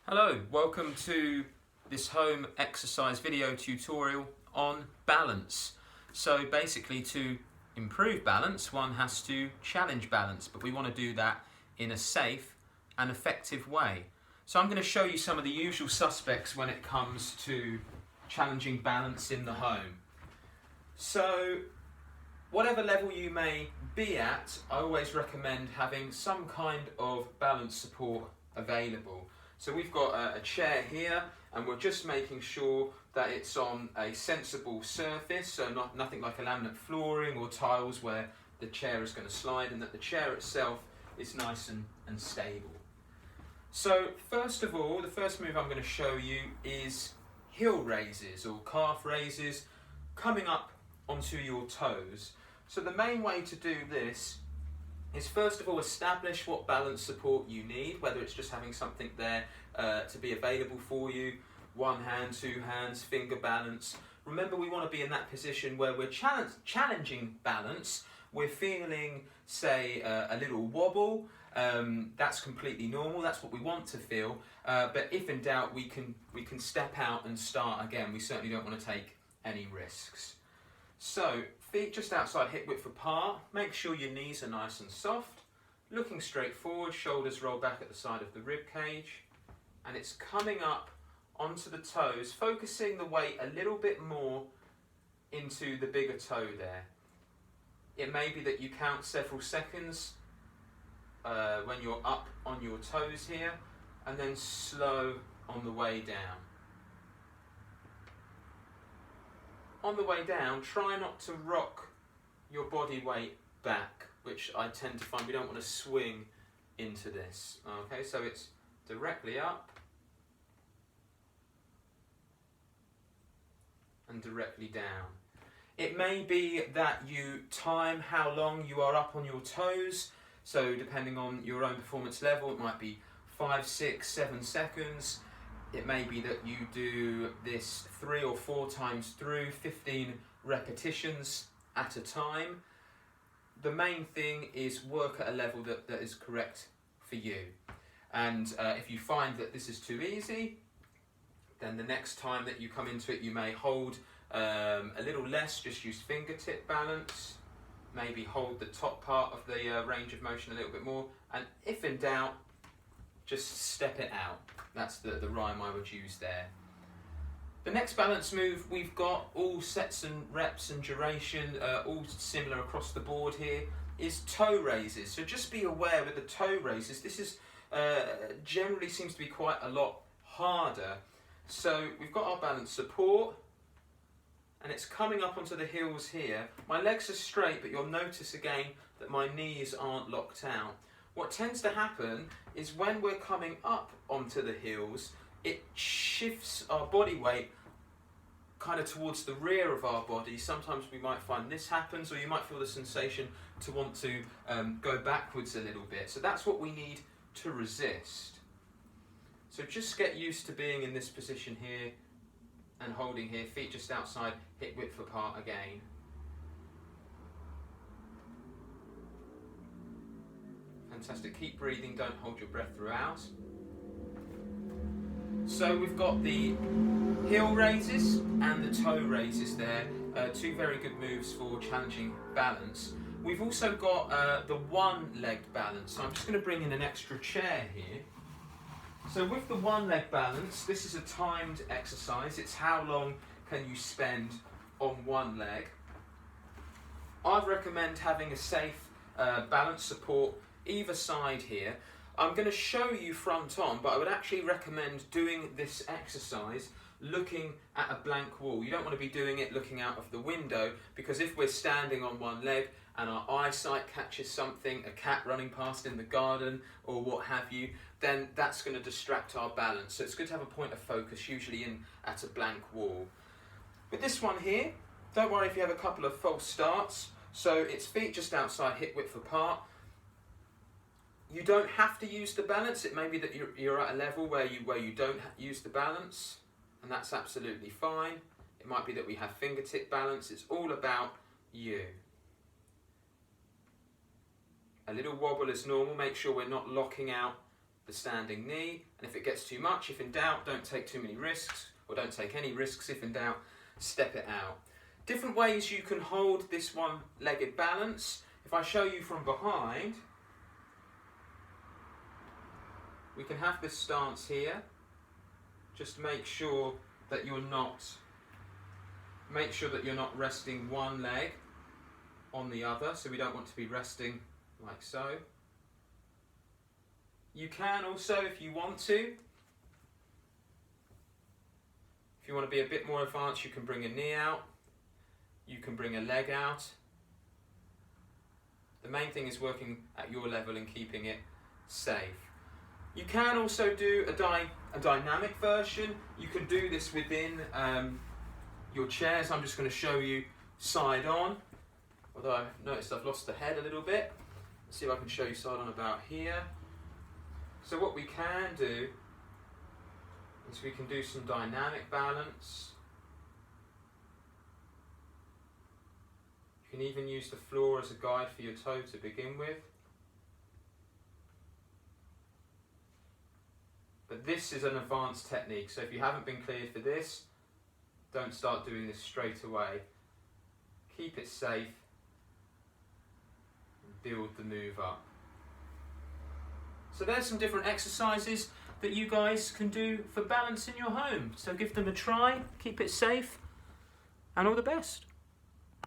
Hello, welcome to this home exercise video tutorial on balance. So basically, to improve balance, one has to challenge balance, but we want to do that in a safe and effective way. So I'm going to show you some of the usual suspects when it comes to challenging balance in the home. So whatever level you may be at, I always recommend having some kind of balance support available. So we've got a chair here, and we're just making sure that it's on a sensible surface, so nothing like a laminate flooring or tiles where the chair is going to slide, and that the chair itself is nice and stable. So first of all, the first move I'm going to show you is heel raises or calf raises coming up onto your toes. So the main way to do this is first of all establish what balance support you need, whether it's just having something there to be available for you, one hand, two hands, finger balance. Remember, we want to be in that position where we're challenging balance. We're feeling, say, a little wobble. That's completely normal. That's what we want to feel. But if in doubt, we can step out and start again. We certainly don't want to take any risks. So, feet just outside hip width apart. Make sure your knees are nice and soft. Looking straight forward, shoulders roll back at the side of the rib cage. And it's coming up onto the toes, focusing the weight a little bit more into the bigger toe there. It may be that you count several seconds when you're up on your toes here, and then slow on the way down. On the way down, try not to rock your body weight back, which I tend to find we don't want to swing into this. Okay, so it's directly up and directly down. It may be that you time how long you are up on your toes, so depending on your own performance level, it might be 5, 6, 7 seconds. It may be that you do this 3 or 4 times through, 15 repetitions at a time. The main thing is work at a level that is correct for you. And if you find that this is too easy, then the next time that you come into it, you may hold a little less, just use fingertip balance. Maybe hold the top part of the range of motion a little bit more. And if in doubt, just step it out. That's the rhyme I would use there. The next balance move we've got, all sets and reps and duration, all similar across the board here, is toe raises. So just be aware with the toe raises, this is generally seems to be quite a lot harder. So we've got our balance support, and it's coming up onto the heels here. My legs are straight, but you'll notice again that my knees aren't locked out. What tends to happen is when we're coming up onto the heels, it shifts our body weight kind of towards the rear of our body. Sometimes we might find this happens, or you might feel the sensation to want to go backwards a little bit. So that's what we need to resist. So just get used to being in this position here and holding here, feet just outside, hip width apart again. Fantastic, keep breathing, don't hold your breath throughout. So we've got the heel raises and the toe raises there, two very good moves for challenging balance. We've also got the one-legged balance, so I'm just going to bring in an extra chair here. So with the one-leg balance, this is a timed exercise. It's how long can you spend on one leg. I'd recommend having a safe balance support either side here. I'm going to show you front on, but I would actually recommend doing this exercise looking at a blank wall. You don't want to be doing it looking out of the window, because if we're standing on one leg and our eyesight catches something, a cat running past in the garden or what have you, then that's going to distract our balance. So it's good to have a point of focus, usually in at a blank wall. With this one here, don't worry if you have a couple of false starts. So it's feet just outside hip width apart. You don't have to use the balance. It may be that you're at a level where you don't use the balance, and that's absolutely fine. It might be that we have fingertip balance. It's all about you. A little wobble is normal. Make sure we're not locking out the standing knee, and if it gets too much, if in doubt, don't take too many risks, or don't take any risks. If in doubt, step it out. Different ways you can hold this one-legged balance. If I show you from behind, we can have this stance here. Just make sure that you're not resting one leg on the other, so we don't want to be resting like so. You can also, if you want to be a bit more advanced, you can bring a knee out, you can bring a leg out. The main thing is working at your level and keeping it safe. You can also do a dynamic version. You can do this within your chairs. I'm just going to show you side on, although I've noticed I've lost the head a little bit. Let's see if I can show you side on about here. So what we can do is we can do some dynamic balance. You can even use the floor as a guide for your toe to begin with. But this is an advanced technique, so if you haven't been cleared for this, don't start doing this straight away. Keep it safe and build the move up. So there's some different exercises that you guys can do for balance in your home. So give them a try, keep it safe, and all the best.